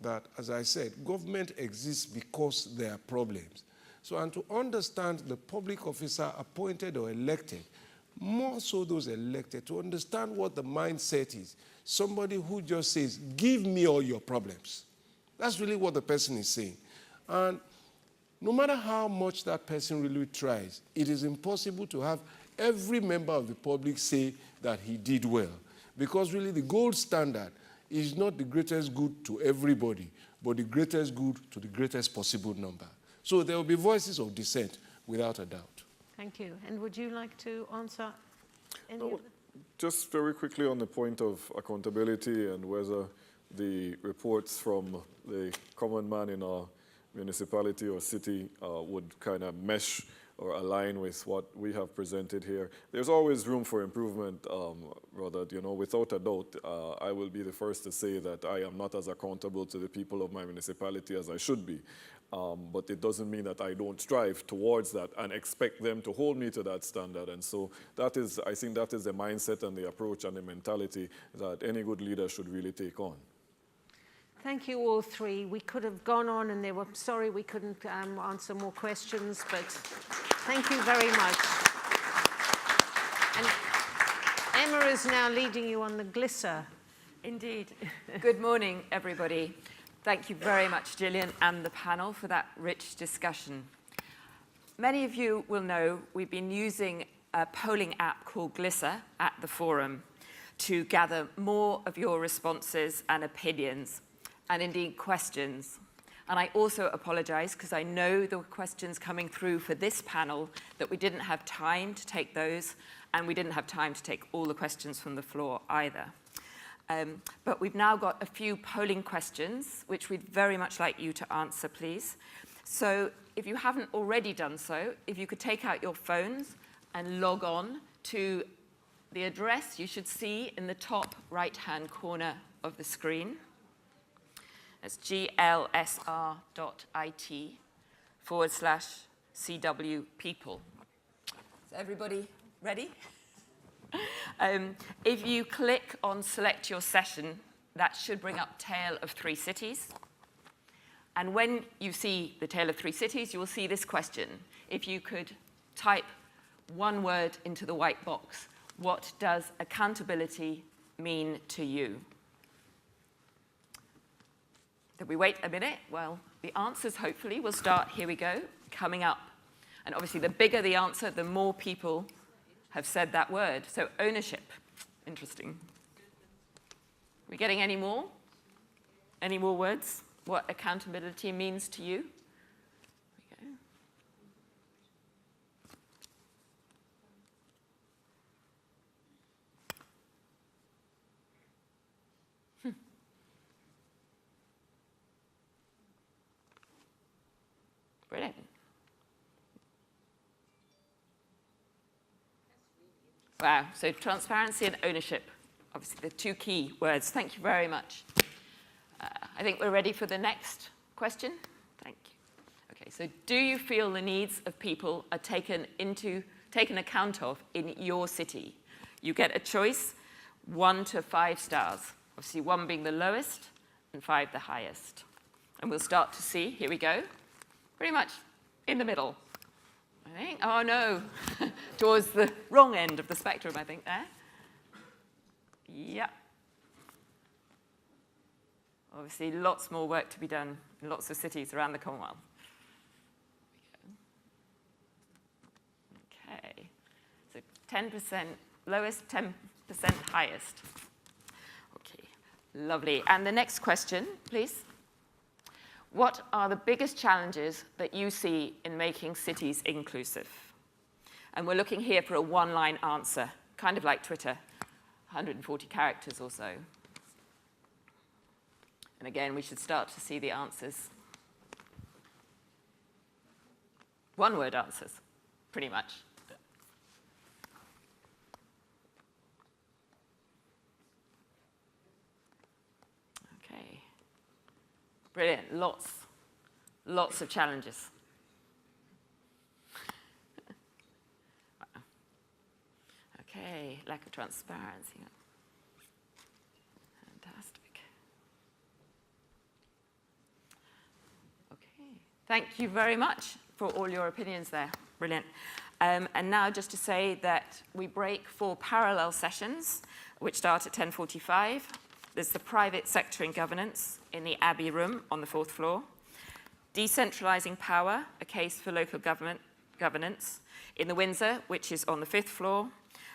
that, as I said, government exists because there are problems. So, and to understand the public officer appointed or elected, more so those elected, to understand what the mindset is. Somebody who just says, give me all your problems. That's really what the person is saying. And no matter how much that person really tries, it is impossible to have every member of the public say that he did well. Because really the gold standard is not the greatest good to everybody, but the greatest good to the greatest possible number. So there will be voices of dissent, without a doubt. Thank you. And would you like to answer any of them? Just very quickly on the point of accountability and whether the reports from the common man in our municipality or city would kind of mesh or align with what we have presented here. There's always room for improvement, Rhoda, without a doubt. I will be the first to say that I am not as accountable to the people of my municipality as I should be. But it doesn't mean that I don't strive towards that and expect them to hold me to that standard. And so that is, I think that is the mindset and the approach and the mentality that any good leader should really take on. Thank you all three. We could have gone on, and they were sorry we couldn't answer more questions, but thank you very much. And Emma is now leading you on the Glisser. Indeed. Good morning, everybody. Thank you very much, Gillian, and the panel for that rich discussion. Many of you will know we've been using a polling app called Glisser at the forum to gather more of your responses and opinions, and indeed questions. And I also apologize, because I know there were questions coming through for this panel that we didn't have time to take those, and we didn't have time to take all the questions from the floor either. But we've now got a few polling questions, which we'd very much like you to answer, please. So if you haven't already done so, if you could take out your phones and log on to the address you should see in the top right-hand corner of the screen. It's glsr.it/CW people. Is everybody ready? If you click on select your session, that should bring up Tale of Three Cities. And when you see the Tale of Three Cities, you will see this question. If you could type one word into the white box, what does accountability mean to you? Did we wait a minute? Well, the answers hopefully will start, here we go, coming up. And obviously the bigger the answer, the more people have said that word. So ownership, interesting. Are we getting any more? Any more words? what accountability means to you. There we go. Brilliant. Wow, so transparency and ownership, obviously the two key words. Thank you very much. I think we're ready for the next question. Thank you. Okay, so do you feel the needs of people are taken account of in your city? You get a choice, 1 to 5 stars. Obviously 1 being the lowest and 5 the highest. And we'll start to see, here we go, pretty much in the middle. I think, oh no, towards the wrong end of the spectrum, I think, there. Yeah. Obviously, lots more work to be done in lots of cities around the Commonwealth. Okay. So 10% lowest, 10% highest. Okay, lovely. And the next question, please. What are the biggest challenges that you see in making cities inclusive? And we're looking here for a one-line answer, kind of like Twitter, 140 characters or so. And again, we should start to see the answers. One-word answers, pretty much. Okay. Brilliant, lots of challenges. Wow. Okay, lack of transparency. Fantastic. Okay, thank you very much for all your opinions there. Brilliant. And now just to say that we break for parallel sessions, which start at 10:45. There's the private sector in governance in the Abbey Room on the 4th floor. Decentralising power, a case for local governance in the Windsor, which is on the 5th floor.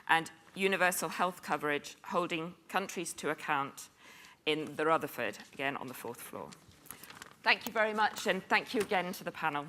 And universal health coverage, holding countries to account in the Rutherford, again on the 4th floor. Thank you very much, and thank you again to the panel.